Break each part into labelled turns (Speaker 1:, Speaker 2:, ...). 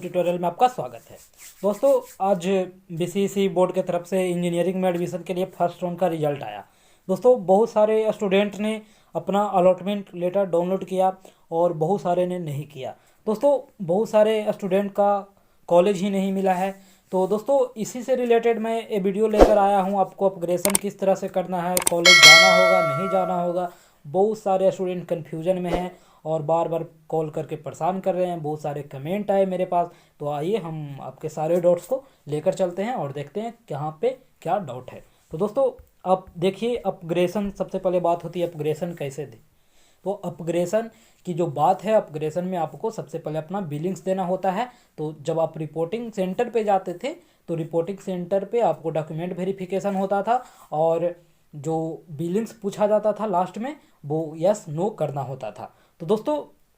Speaker 1: Tutorial में आपका स्वागत है। दोस्तों आज बीसीसी बोर्ड की तरफ से इंजीनियरिंग में एडमिशन के लिए फर्स्ट राउंड का रिजल्ट आया। दोस्तों बहुत सारे स्टूडेंट ने अपना अलॉटमेंट लेटर डाउनलोड किया और बहुत सारे ने नहीं किया। दोस्तों बहुत सारे स्टूडेंट का कॉलेज ही नहीं मिला है। तो दोस्तों इसी से रिलेटेड मैं ये वीडियो लेकर आया हूँ। आपको अपग्रेडेशन किस तरह से करना है, कॉलेज जाना होगा नहीं जाना होगा। बहुत सारे स्टूडेंट कन्फ्यूजन में हैं और बार बार कॉल करके परेशान कर रहे हैं। बहुत सारे कमेंट आए मेरे पास। तो आइए हम आपके सारे डाउट्स को लेकर चलते हैं और देखते हैं कहाँ पे क्या डाउट है। तो दोस्तों अब देखिए, अपग्रेडेशन सबसे पहले बात होती है अपग्रेडेशन कैसे दे। तो अपग्रेडेशन की जो बात है, अपग्रेडेशन में आपको सबसे पहले अपना बिलिंग्स देना होता है। तो जब आप रिपोर्टिंग सेंटर पे जाते थे तो रिपोर्टिंग सेंटर पे आपको डॉक्यूमेंट वेरिफिकेशन होता था और जो बिलिंग्स पूछा जाता था लास्ट में वो यस नो करना होता था। तो दोस्तों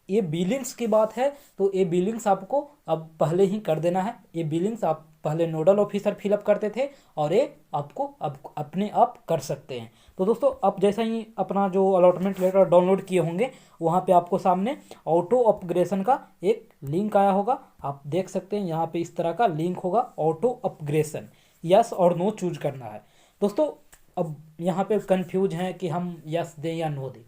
Speaker 1: ये बिलिंग्स की बात है, तो ये बिलिंग्स आपको अब पहले ही कर देना है। ये बिलिंग्स आप पहले नोडल ऑफिसर फिलअप करते थे और ये आपको अब अपने आप कर सकते हैं। तो दोस्तों अब जैसा ही अपना जो अलॉटमेंट लेटर डाउनलोड किए होंगे वहाँ पे आपको सामने ऑटो अपग्रेडेशन का एक लिंक आया होगा। आप देख सकते हैं यहाँ पे इस तरह का लिंक होगा, ऑटो अपग्रेडेशन, यस और नो चूज करना है। दोस्तों अब यहाँ पे कंफ्यूज हैं कि हम यस दें या नो दें।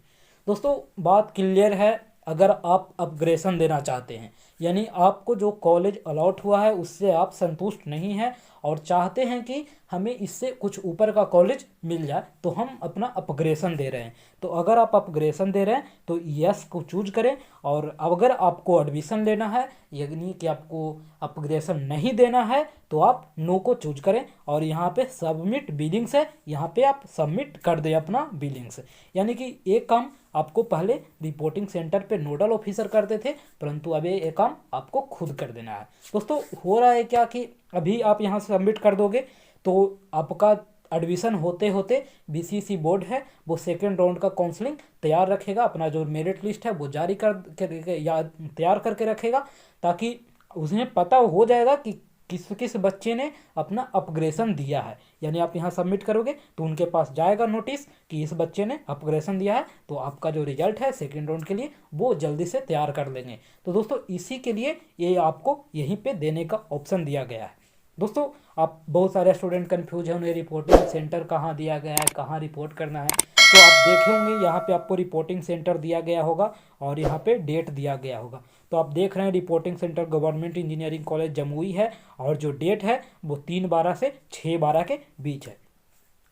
Speaker 1: दोस्तों बात क्लियर है, अगर आप अपग्रेडेशन देना चाहते हैं यानी आपको जो कॉलेज अलॉट हुआ है उससे आप संतुष्ट नहीं हैं और चाहते हैं कि हमें इससे कुछ ऊपर का कॉलेज मिल जाए, तो हम अपना अपग्रेडेशन दे रहे हैं। तो अगर आप अपग्रेडेशन दे रहे हैं तो यस को चूज करें, और अगर आपको एडमिशन लेना है यानी कि आपको अपग्रेडेशन नहीं देना है तो आप नो को चूज करें और यहाँ पे सबमिट बिलिंग्स है, यहाँ पे आप सबमिट कर दें अपना बिलिंग्स। यानी कि एक काम आपको पहले रिपोर्टिंग सेंटर पे नोडल ऑफिसर करते थे, परंतु अब ये काम आपको खुद कर देना है। दोस्तों हो रहा है क्या कि अभी आप यहाँ से सबमिट कर दोगे तो आपका एडमिशन होते होते बीसीसी बोर्ड है वो सेकेंड राउंड का काउंसलिंग तैयार रखेगा, अपना जो मेरिट लिस्ट है वो जारी कर या तैयार करके रखेगा, ताकि उन्हें पता हो जाएगा कि किस किस बच्चे ने अपना अपग्रेडेशन दिया है। यानी आप यहाँ सबमिट करोगे तो उनके पास जाएगा नोटिस कि इस बच्चे ने अपग्रेडेशन दिया है, तो आपका जो रिजल्ट है सेकेंड राउंड के लिए वो जल्दी से तैयार कर लेंगे। तो दोस्तों इसी के लिए ये आपको यहीं पे देने का ऑप्शन दिया गया है। दोस्तों आप बहुत सारे स्टूडेंट कन्फ्यूज हैं, उन्हें रिपोर्टिंग सेंटर कहाँ दिया गया है, कहाँ रिपोर्ट करना है। तो आप देखे होंगे यहाँ पे आपको रिपोर्टिंग सेंटर दिया गया होगा और यहाँ पे डेट दिया गया होगा। तो आप देख रहे हैं reporting centre government engineering college Jamui है और जो डेट है वो 3/12 से 6/12 के बीच है।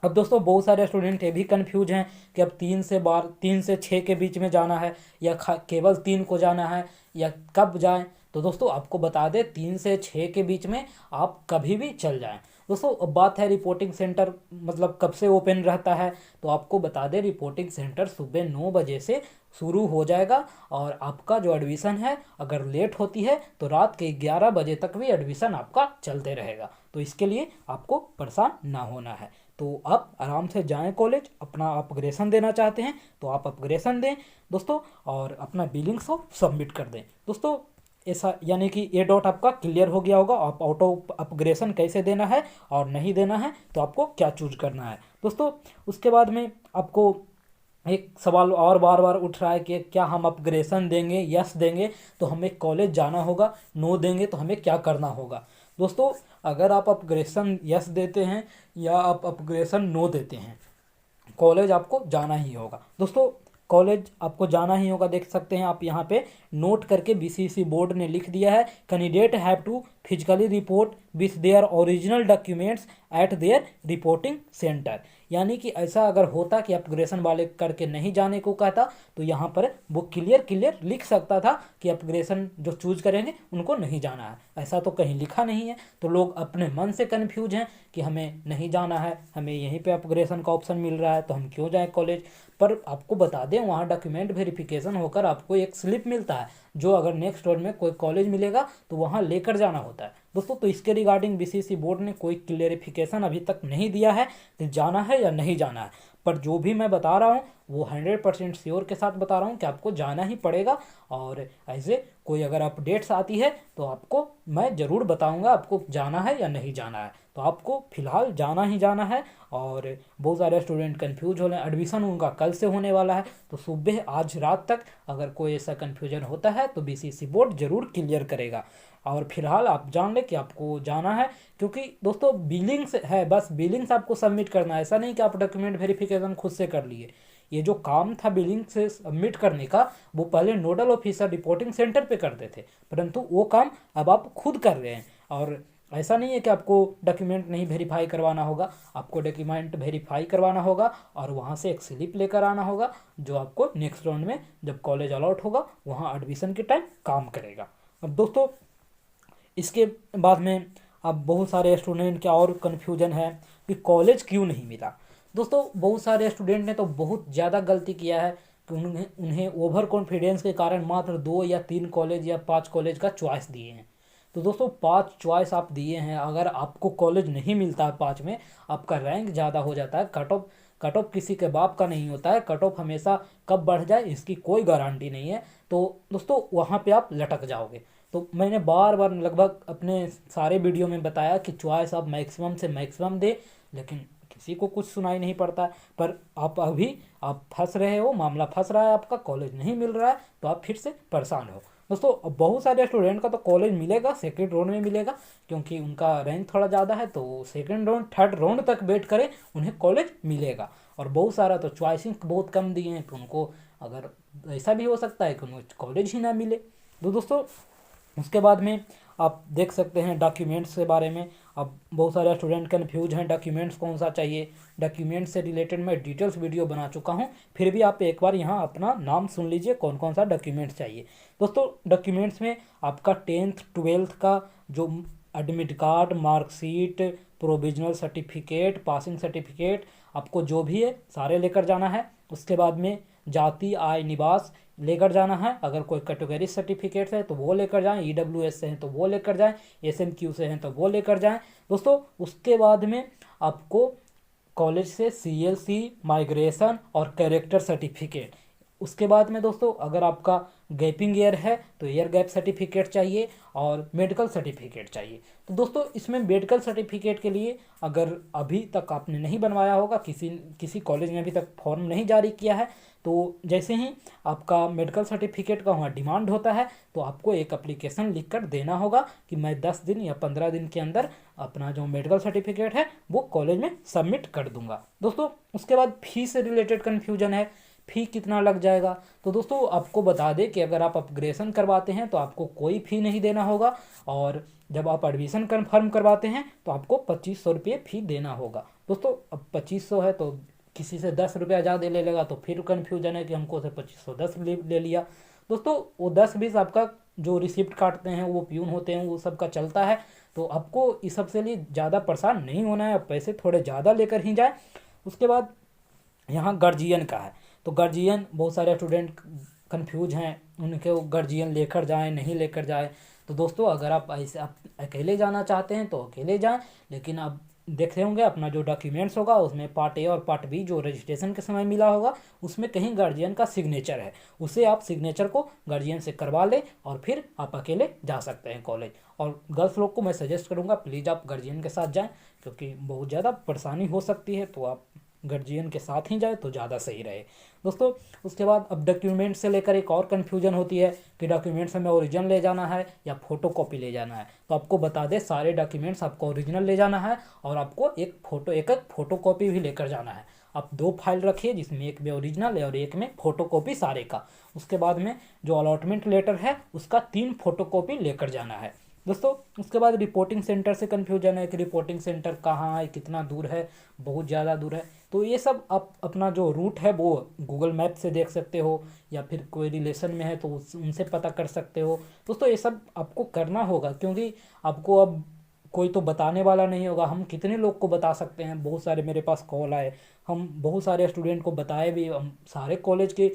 Speaker 1: अब दोस्तों बहुत सारे स्टूडेंट ये भी कंफ्यूज हैं कि अब 3 से 6 के बीच में जाना है या केवल 3 को जाना है या कब जाएं। तो दोस्तों आपको बता दें 3 से 6 के बीच में आप कभी भी चल जाएं। दोस्तों अब बात है रिपोर्टिंग सेंटर मतलब कब से ओपन रहता है, तो आपको बता दें रिपोर्टिंग सेंटर सुबह 9 बजे से शुरू हो जाएगा और आपका जो एडमिशन है अगर लेट होती है तो रात के 11 बजे तक भी एडमिशन आपका चलते रहेगा। तो इसके लिए आपको परेशान ना होना है। तो आप आराम से जाएं कॉलेज, अपना अपग्रेडेशन देना चाहते हैं तो आप अपग्रेडेशन दें दोस्तों और अपना बिलिंग्स को सबमिट कर दें। दोस्तों ऐसा यानी कि ये डाउट आपका क्लियर हो गया होगा, आप ऑटो अपग्रेडेशन कैसे देना है और नहीं देना है तो आपको क्या चूज करना है। दोस्तों उसके बाद में आपको एक सवाल और बार बार उठ रहा है कि क्या हम अपग्रेडेशन देंगे, यस देंगे तो हमें कॉलेज जाना होगा, नो देंगे तो हमें क्या करना होगा। दोस्तों अगर आप अपग्रेडेशन यस देते हैं या आप अपग्रेडेशन नो देते हैं, कॉलेज आपको जाना ही होगा। दोस्तों कॉलेज आपको जाना ही होगा। देख सकते हैं आप यहाँ पे नोट करके बीसीसी बोर्ड ने लिख दिया है, candidate have to physically report with their original documents at their reporting centre. यानी कि ऐसा अगर होता कि अपग्रेडेशन वाले करके नहीं जाने को कहता तो यहाँ पर वो क्लियर लिख सकता था कि अपग्रेडेशन जो चूज करेंगे उनको नहीं जाना है। ऐसा तो कहीं लिखा नहीं है, तो लोग अपने मन से कन्फ्यूज हैं कि हमें नहीं जाना है, हमें यहीं पे अपग्रेडेशन का ऑप्शन मिल रहा है तो हम क्यों जाएं कॉलेज। पर आपको बता दें वहाँ डॉक्यूमेंट वेरिफिकेशन होकर आपको एक स्लिप मिलता है जो अगर नेक्स्ट ईयर में कोई कॉलेज मिलेगा तो वहाँ लेकर जाना होता है। दोस्तों तो इसके रिगार्डिंग बीसीसी बोर्ड ने कोई क्लेरिफिकेशन अभी तक नहीं दिया है कि जाना है या नहीं जाना है, पर जो भी मैं बता रहा हूँ वो 100% श्योर के साथ बता रहा हूँ कि आपको जाना ही पड़ेगा। और ऐसे कोई अगर अपडेट्स आती है तो आपको मैं ज़रूर बताऊँगा आपको जाना है या नहीं जाना है। तो आपको फ़िलहाल जाना ही जाना है। और बहुत सारे स्टूडेंट कंफ्यूज हो रहे हैं, एडमिशन उनका कल से होने वाला है, तो सुबह आज रात तक अगर कोई ऐसा कन्फ्यूजन होता है तो बीसीसी बोर्ड ज़रूर क्लियर करेगा। और फिलहाल आप जान लें कि आपको जाना है, क्योंकि दोस्तों बिलिंग्स है, बस बिलिंग्स आपको सबमिट करना है। ऐसा नहीं कि आप डॉक्यूमेंट वेरिफिकेशन खुद से कर लिए। ये जो काम था बिलिंग से सबमिट करने का, वो पहले नोडल ऑफिसर रिपोर्टिंग सेंटर पे करते थे, परंतु वो काम अब आप खुद कर रहे हैं। और ऐसा नहीं है कि आपको डॉक्यूमेंट नहीं वेरीफाई करवाना होगा, आपको डॉक्यूमेंट वेरीफाई करवाना होगा और वहाँ से एक स्लिप लेकर आना होगा, जो आपको नेक्स्ट राउंड में जब कॉलेज अलॉट होगा वहाँ एडमिशन के टाइम काम करेगा। अब दोस्तों इसके बाद में अब बहुत सारे स्टूडेंट का और कन्फ्यूजन है कि कॉलेज क्यों नहीं मिला। दोस्तों बहुत सारे स्टूडेंट ने तो बहुत ज़्यादा गलती किया है कि उन्हें उन्हें ओवर कॉन्फिडेंस के कारण मात्र 2 या 3 कॉलेज या 5 कॉलेज का चॉइस दिए हैं। तो दोस्तों 5 चॉइस आप दिए हैं, अगर आपको कॉलेज नहीं मिलता है 5 में, आपका रैंक ज़्यादा हो जाता है। कट ऑफ किसी के बाप का नहीं होता है, कट ऑफ हमेशा कब बढ़ जाए इसकी कोई गारंटी नहीं है। तो दोस्तों वहाँ पे आप लटक जाओगे। तो मैंने बार बार लगभग अपने सारे वीडियो में बताया कि चॉइस आप मैक्सिमम से मैक्सिमम दे, लेकिन किसी को कुछ सुनाई नहीं पड़ता है। पर आप फंस रहे हो, मामला फंस रहा है आपका, कॉलेज नहीं मिल रहा है, तो आप फिर से परेशान हो। दोस्तों अब बहुत सारे स्टूडेंट का तो कॉलेज मिलेगा, सेकेंड राउंड में मिलेगा, क्योंकि उनका रैंक थोड़ा ज़्यादा है, तो सेकेंड राउंड थर्ड राउंड तक वेट करें, उन्हें कॉलेज मिलेगा। और बहुत सारा तो चॉइसिंग बहुत कम दिए हैं, तो उनको अगर ऐसा भी हो सकता है कि उनको कॉलेज ही ना मिले। तो दोस्तों उसके बाद में आप देख सकते हैं डॉक्यूमेंट्स के बारे में। अब बहुत सारे स्टूडेंट कन्फ्यूज हैं डॉक्यूमेंट्स कौन सा चाहिए। डॉक्यूमेंट्स से रिलेटेड मैं डिटेल्स वीडियो बना चुका हूं, फिर भी आप एक बार यहाँ अपना नाम सुन लीजिए कौन कौन सा डॉक्यूमेंट्स चाहिए। दोस्तों डॉक्यूमेंट्स में आपका 10th 12th का जो admit card, marksheet, provisional certificate, passing certificate, आपको जो भी है सारे लेकर जाना है। उसके बाद में जाति, आय, निवास लेकर जाना है। अगर कोई कैटेगरी सर्टिफिकेट है तो वो लेकर जाएं, ईडब्ल्यूएस से हैं तो वो लेकर जाएं, एसएमक्यू से हैं तो वो लेकर जाएं। दोस्तों उसके बाद में आपको कॉलेज से सीएलसी, माइग्रेशन और कैरेक्टर सर्टिफिकेट। उसके बाद में दोस्तों अगर आपका गैपिंग ईयर है तो ईयर गैप सर्टिफिकेट चाहिए और मेडिकल सर्टिफिकेट चाहिए। तो दोस्तों इसमें मेडिकल सर्टिफिकेट के लिए अगर अभी तक आपने नहीं बनवाया होगा, किसी कॉलेज ने अभी तक फॉर्म नहीं जारी किया है, तो जैसे ही आपका मेडिकल सर्टिफिकेट का वहाँ डिमांड होता है तो आपको एक एप्लीकेशन लिख कर देना होगा कि मैं 10 दिन या 15 दिन के अंदर अपना जो मेडिकल सर्टिफिकेट है वो कॉलेज में सबमिट कर दूंगा। दोस्तों उसके बाद फी से रिलेटेड कन्फ्यूजन है, फ़ी कितना लग जाएगा। तो दोस्तों आपको बता दें कि अगर आप अपग्रेडेशन करवाते हैं तो आपको कोई फ़ी नहीं देना होगा, और जब आप एडमिशन कन्फर्म करवाते हैं तो आपको 2500 रुपये फ़ी देना होगा। दोस्तों अब 2500 है तो किसी से 10 रुपया ज़्यादा ले लेगा तो फिर कन्फ्यूजन है कि हमको से 2510 ले लिया। दोस्तों वो 10-20 आपका जो रिसिप्ट काटते हैं वो प्यून होते हैं, वो सब का चलता है, तो आपको इस सब से लिए ज़्यादा परेशान नहीं होना है, पैसे थोड़े ज़्यादा लेकर ही जाए। उसके बाद यहाँ गार्जियन का है, तो गार्जियन बहुत सारे स्टूडेंट कंफ्यूज हैं, उनके गार्जियन लेकर जाएं नहीं लेकर जाएं। तो दोस्तों अगर आप ऐसे आप अकेले जाना चाहते हैं तो अकेले जाएं, लेकिन आप देख रहे होंगे अपना जो डॉक्यूमेंट्स होगा उसमें पार्ट ए और पार्ट बी जो रजिस्ट्रेशन के समय मिला होगा उसमें कहीं गार्जियन का सिग्नेचर है, उसे आप सिग्नेचर को गार्जियन से करवा लें और फिर आप अकेले जा सकते हैं कॉलेज। और गर्ल्स लोग को मैं सजेस्ट करूँगा प्लीज़ आप गार्जियन के साथ जाएँ, क्योंकि बहुत ज़्यादा परेशानी हो सकती है, तो आप गार्जियन के साथ ही जाए तो ज़्यादा सही रहे। दोस्तों उसके बाद अब डॉक्यूमेंट से लेकर एक और कन्फ्यूजन होती है कि डॉक्यूमेंट्स में ओरिजिनल ले जाना है या फ़ोटो कॉपी ले जाना है। तो आपको बता दें सारे डॉक्यूमेंट्स आपको ओरिजिनल ले जाना है और आपको एक फ़ोटो कॉपी भी लेकर जाना है। आप 2 फाइल रखिए जिसमें एक में ओरिजिनल है और एक में फ़ोटो कॉपी सारे का। उसके बाद में जो अलॉटमेंट लेटर है उसका 3 फ़ोटो कॉपी लेकर जाना है। दोस्तों उसके बाद रिपोर्टिंग सेंटर से कन्फ्यूजन है कि रिपोर्टिंग सेंटर कहाँ है, कितना दूर है, बहुत ज़्यादा दूर है। तो ये सब आप अपना जो रूट है वो गूगल मैप से देख सकते हो, या फिर कोई रिलेशन में है तो उनसे पता कर सकते हो। दोस्तों ये सब आपको करना होगा, क्योंकि आपको अब कोई तो बताने वाला नहीं होगा। हम कितने लोग को बता सकते हैं, बहुत सारे मेरे पास कॉल आए, हम बहुत सारे स्टूडेंट को बताए भी, हम सारे कॉलेज के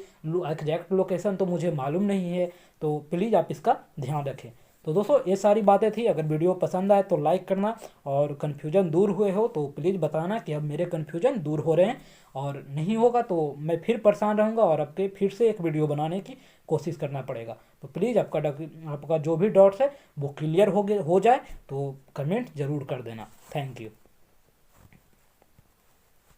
Speaker 1: एग्जैक्ट लोकेशन तो मुझे मालूम नहीं है, तो प्लीज़ आप इसका ध्यान रखें। तो दोस्तों ये सारी बातें थी। अगर वीडियो पसंद आए तो लाइक करना, और कन्फ्यूजन दूर हुए हो तो प्लीज़ बताना कि अब मेरे कन्फ्यूजन दूर हो रहे हैं, और नहीं होगा तो मैं फिर परेशान रहूँगा और आपके फिर से एक वीडियो बनाने की कोशिश करना पड़ेगा। तो प्लीज़ आपका जो भी डाउट्स है वो क्लियर हो जाए तो कमेंट ज़रूर कर देना। Thank you.